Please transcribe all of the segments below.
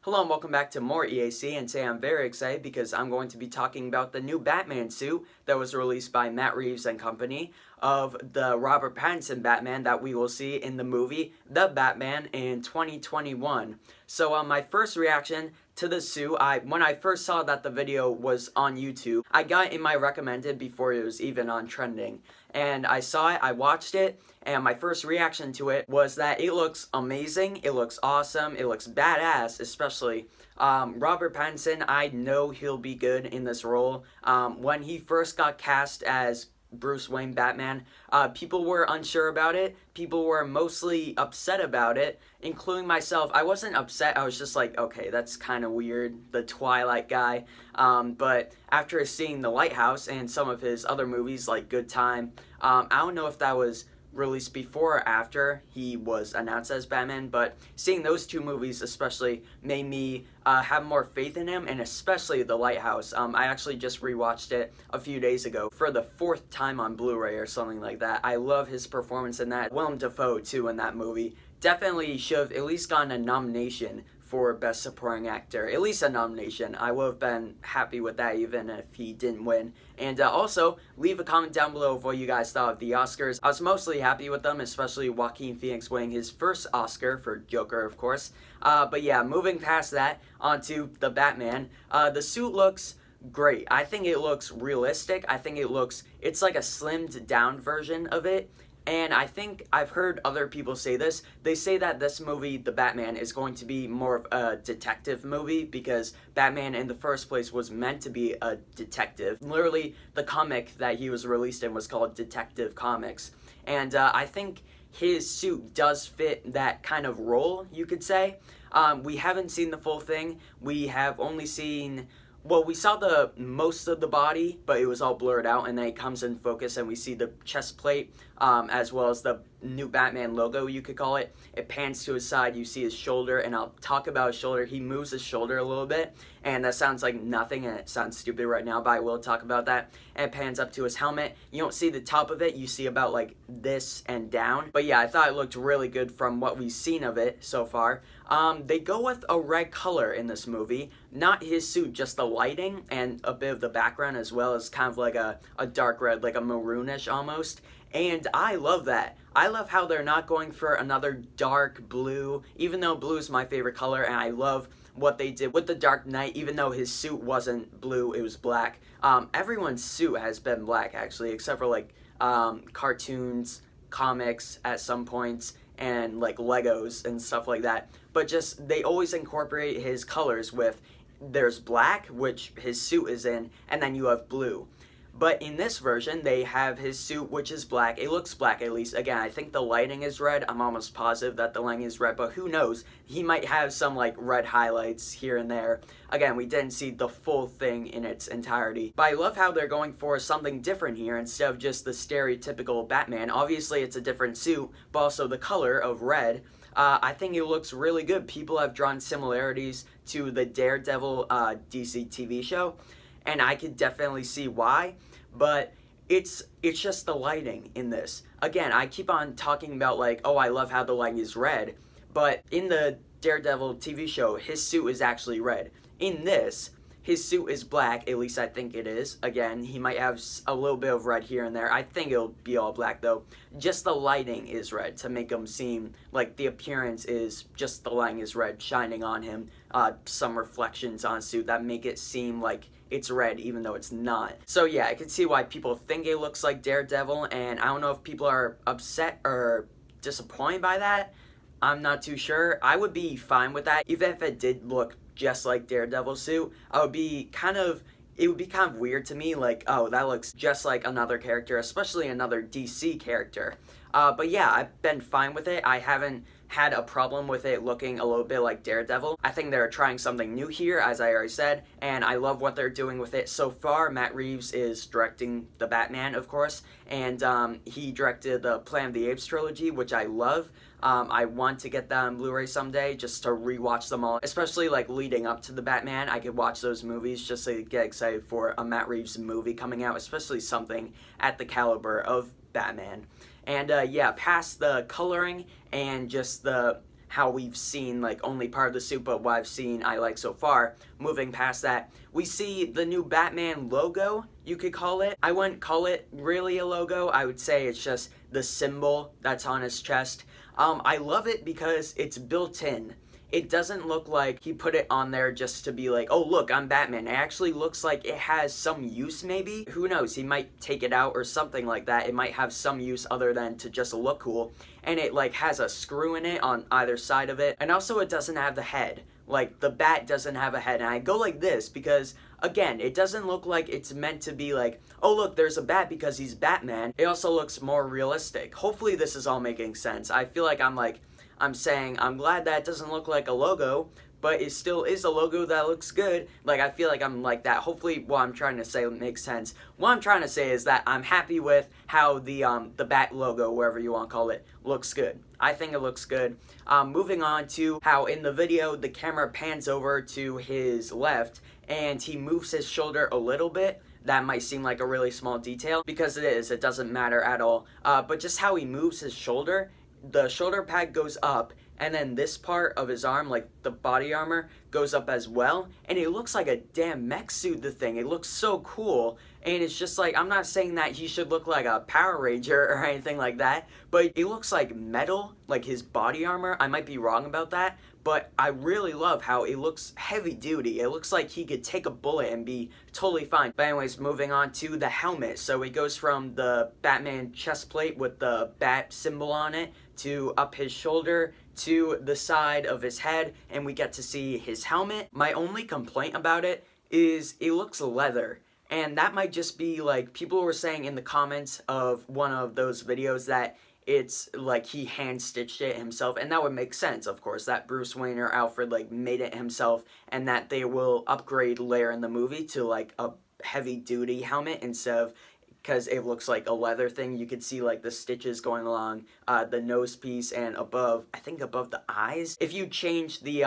Hello and welcome back to more EAC, and today I'm very excited because I'm going to be talking about the new Batman suit that was released by Matt Reeves and company of the Robert Pattinson Batman that we will see in the movie The Batman in 2021. So my first reaction to the suit, when I first saw that the video was on YouTube, I got it in my recommended before it was even on trending. And I saw it, I watched it, and my first reaction to it was that it looks amazing, it looks awesome, it looks badass, especially. Robert Pattinson, I know he'll be good in this role. When he first got cast as Bruce Wayne Batman, people were unsure about it. People were mostly upset about it, including myself. I wasn't upset, I was just like, okay, that's kind of weird, the Twilight guy. But after seeing The Lighthouse and some of his other movies like Good Time, I don't know if that was released before or after he was announced as Batman, but seeing those two movies especially made me have more faith in him, and especially The Lighthouse. I actually just rewatched it a few days ago for the 4th time on Blu-ray or something like that. I love his performance in that. Willem Dafoe too in that movie. Definitely should have at least gotten a nomination for Best Supporting Actor, at least a nomination. I would have been happy with that even if he didn't win. And also, leave a comment down below of what you guys thought of the Oscars. I was mostly happy with them, especially Joaquin Phoenix winning his first Oscar for Joker, of course. But yeah, moving past that, onto the Batman. The suit looks great. I think it looks realistic. I think it's like a slimmed down version of it. And I think I've heard other people say this. They say that this movie, The Batman, is going to be more of a detective movie because Batman in the first place was meant to be a detective. Literally, the comic that he was released in was called Detective Comics. And I think his suit does fit that kind of role, you could say. We haven't seen the full thing. We have only seen... Well, we saw the most of the body, but it was all blurred out, and then it comes in focus, and we see the chest plate, as well as the new Batman logo, you could call it. It pans to his side, you see his shoulder, and I'll talk about his shoulder. He moves his shoulder a little bit, and that sounds like nothing, and it sounds stupid right now, but I will talk about that. And it pans up to his helmet. You don't see the top of it, you see about like this and down. But yeah, I thought it looked really good from what we've seen of it so far. They go with a red color in this movie, not his suit, just the lighting and a bit of the background as well as kind of like a dark red, like a maroonish almost. And I love that. I love how they're not going for another dark blue, even though blue is my favorite color, and I love what they did with the Dark Knight, even though his suit wasn't blue, it was black. Everyone's suit has been black, actually, except for like cartoons, comics at some points, and like Legos and stuff like that. But just, they always incorporate his colors with, there's black, which his suit is in, and then you have blue. But in this version, they have his suit, which is black. It looks black, at least. Again, I think the lighting is red. I'm almost positive that the lighting is red, but who knows? He might have some, like, red highlights here and there. Again, we didn't see the full thing in its entirety. But I love how they're going for something different here instead of just the stereotypical Batman. Obviously, it's a different suit, but also the color of red. I think it looks really good. People have drawn similarities to the Daredevil DC TV show, and I could definitely see why, but it's just the lighting in this. Again, I keep on talking about like, oh, I love how the lighting is red, but in the Daredevil TV show, his suit is actually red. In this, his suit is black, at least I think it is. Again, he might have a little bit of red here and there. I think it'll be all black though. Just the lighting is red to make him seem like the appearance is just the lighting is red shining on him. Some reflections on his suit that make it seem like it's red even though it's not. So yeah, I can see why people think it looks like Daredevil, and I don't know if people are upset or disappointed by that. I'm not too sure. I would be fine with that. Even if it did look just like Daredevil's suit, it would be kind of weird to me, like, oh, that looks just like another character, especially another DC character. But yeah, I've been fine with it. I haven't had a problem with it looking a little bit like Daredevil. I think they're trying something new here, as I already said, and I love what they're doing with it. So far, Matt Reeves is directing The Batman, of course, and he directed the Planet of the Apes trilogy, which I love. I want to get that on Blu-ray someday, just to rewatch them all, especially like leading up to The Batman. I could watch those movies just to get excited for a Matt Reeves movie coming out, especially something at the caliber of Batman. And yeah, past the coloring and just how we've seen like only part of the suit, but what I've seen I like so far. Moving past that, we see the new Batman logo, you could call it. I wouldn't call it really a logo. I would say it's just the symbol that's on his chest. I love it because it's built in. It doesn't look like he put it on there just to be like, oh look, I'm Batman. It actually looks like it has some use maybe. Who knows, he might take it out or something like that. It might have some use other than to just look cool. And it like has a screw in it on either side of it. And also it doesn't have the head. Like the bat doesn't have a head. And I go like this because, again, it doesn't look like it's meant to be like, oh look, there's a bat because he's Batman. It also looks more realistic. Hopefully this is all making sense. I feel like I'm saying I'm glad that it doesn't look like a logo, but it still is a logo that looks good. Like, I feel like I'm like that. Hopefully what I'm trying to say makes sense. What I'm trying to say is that I'm happy with how the bat logo, wherever you want to call it, looks good. I think it looks good. Moving on to how in the video the camera pans over to his left and he moves his shoulder a little bit. That might seem like a really small detail because it is. It doesn't matter at all. But just how he moves his shoulder, the shoulder pad goes up, and then this part of his arm, like the body armor, goes up as well, and it looks like a damn mech suit, the thing. It looks so cool, and it's just like, I'm not saying that he should look like a Power Ranger or anything like that, but it looks like metal, like his body armor. I might be wrong about that, but I really love how it looks heavy duty. It looks like he could take a bullet and be totally fine. But anyways, moving on to the helmet. So it goes from the Batman chest plate with the bat symbol on it to up his shoulder to the side of his head, and we get to see his helmet. My only complaint about it is it looks leather. And that might just be like, people were saying in the comments of one of those videos that it's like he hand stitched it himself, and that would make sense, of course, that Bruce Wayne or Alfred like made it himself, and that they will upgrade later in the movie to like a heavy duty helmet instead of, because it looks like a leather thing. You could see like the stitches going along the nose piece and above, I think above the eyes. If you change the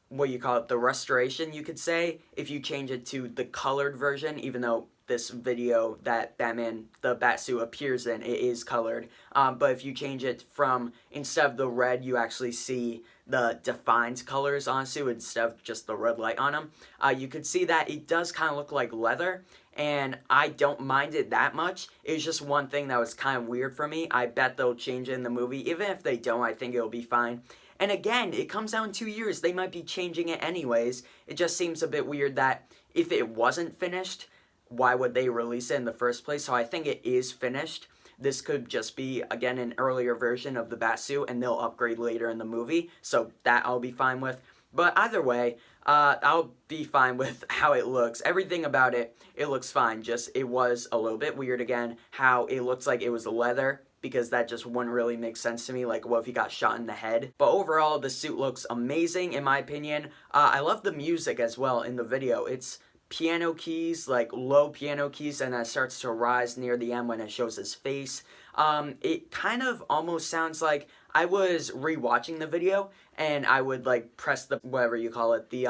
what you call it, the restoration, you could say, if you change it to the colored version, even though this video that Batman, the Batsuit appears in, it is colored. But if you change it from, instead of the red, you actually see the defined colors on suit instead of just the red light on them. You could see that it does kind of look like leather, and I don't mind it that much. It was just one thing that was kind of weird for me. I bet they'll change it in the movie. Even if they don't, I think it'll be fine. And again, it comes out in 2 years. They might be changing it anyways. It just seems a bit weird that if it wasn't finished, why would they release it in the first place? So I think it is finished. This could just be, again, an earlier version of the Batsuit, and they'll upgrade later in the movie. So that I'll be fine with. But either way, I'll be fine with how it looks. Everything about it, it looks fine. Just, it was a little bit weird again, how it looks like it was leather, because that just wouldn't really make sense to me. Like, what if he got shot in the head? But overall, the suit looks amazing, in my opinion. I love the music as well in the video. It's piano keys, like low piano keys, and that starts to rise near the end when it shows his face. It kind of almost sounds like, I was rewatching the video, and I would like press the, whatever you call it, the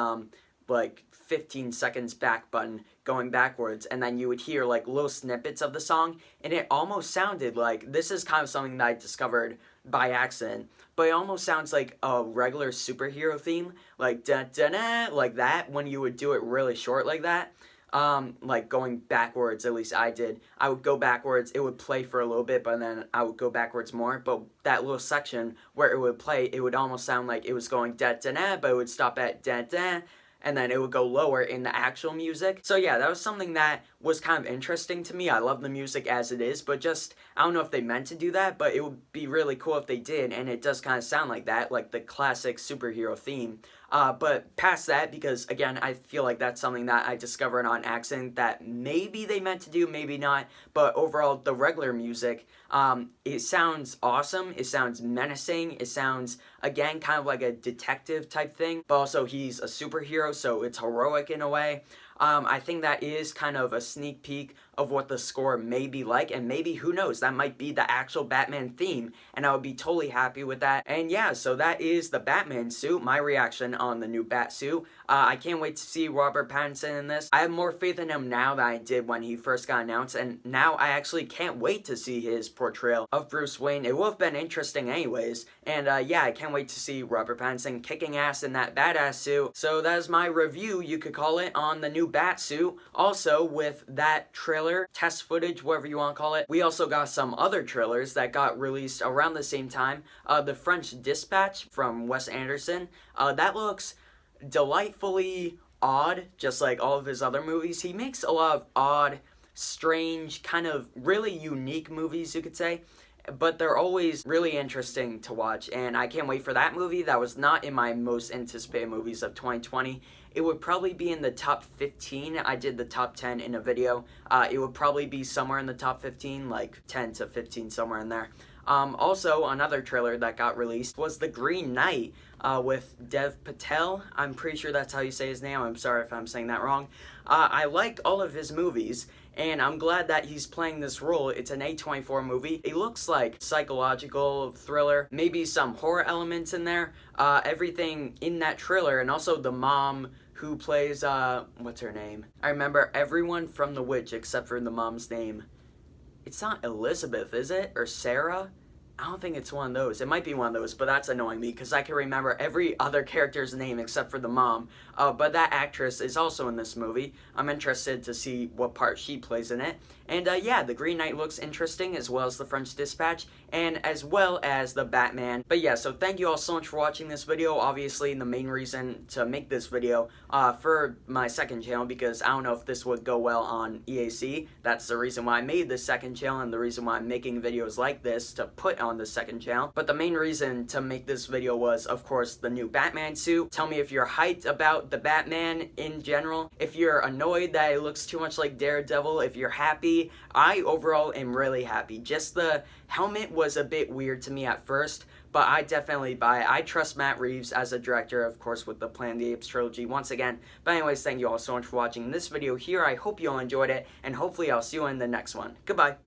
like 15 seconds back button going backwards, and then you would hear like little snippets of the song, and it almost sounded like, this is kind of something that I discovered by accident, but it almost sounds like a regular superhero theme, like da da da, like that, when you would do it really short like that. Like going backwards, at least I did. I would go backwards, it would play for a little bit, but then I would go backwards more. But that little section where it would play, it would almost sound like it was going da da da, but it would stop at da da, and then it would go lower in the actual music. So yeah, that was something that was kind of interesting to me. I love the music as it is, but just, I don't know if they meant to do that, but it would be really cool if they did, and it does kind of sound like that, like the classic superhero theme. But past that, because again, I feel like that's something that I discovered on accident that maybe they meant to do, maybe not, but overall, the regular music, it sounds awesome, it sounds menacing, it sounds, again, kind of like a detective type thing, but also he's a superhero, so it's heroic in a way. I think that is kind of a sneak peek of what the score may be like, and maybe, who knows, that might be the actual Batman theme, and I would be totally happy with that. And yeah, so that is the Batman suit, my reaction on the new Batsuit. I can't wait to see Robert Pattinson in this. I have more faith in him now than I did when he first got announced, and now I actually can't wait to see his portrayal of Bruce Wayne. It would have been interesting anyways, and yeah, I can't wait to see Robert Pattinson kicking ass in that badass suit. So that is my review, you could call it, on the new Batsuit. Also, with that trailer, test footage, whatever you want to call it, we also got some other trailers that got released around the same time. The French Dispatch from Wes Anderson, that looks delightfully odd, just like all of his other movies. He makes a lot of odd, strange, kind of really unique movies, you could say, but they're always really interesting to watch, and I can't wait for that movie. That was not in my most anticipated movies of 2020. It would probably be in the top 15. I did the top 10 in a video. It would probably be somewhere in the top 15, like 10 to 15, somewhere in there. Also, another trailer that got released was The Green Knight with Dev Patel. I'm pretty sure that's how you say his name. I'm sorry if I'm saying that wrong. I liked all of his movies, and I'm glad that he's playing this role. It's an A24 movie. It looks like psychological thriller, maybe some horror elements in there. Everything in that trailer, and also the mom who plays, what's her name? I remember everyone from The Witch except for the mom's name. It's not Elizabeth, is it? Or Sarah? I don't think it's one of those. It might be one of those, but that's annoying me because I can remember every other character's name except for the mom. But that actress is also in this movie. I'm interested to see what part she plays in it. And yeah, The Green Knight looks interesting, as well as The French Dispatch, and as well as the Batman. But yeah, so thank you all so much for watching this video. Obviously, the main reason to make this video for my second channel, because I don't know if this would go well on EAC. That's the reason why I made this second channel, and the reason why I'm making videos like this to put on the second channel. But the main reason to make this video was, of course, the new Batman suit. Tell me if you're hyped about the Batman in general, if you're annoyed that it looks too much like Daredevil, if you're happy. I overall am really happy. Just the helmet was a bit weird to me at first, but I definitely buy it. I trust Matt Reeves as a director, of course, with the Planet of the Apes trilogy once again. But anyways, thank you all so much for watching this video here. I hope you all enjoyed it, and hopefully I'll see you in the next one. Goodbye.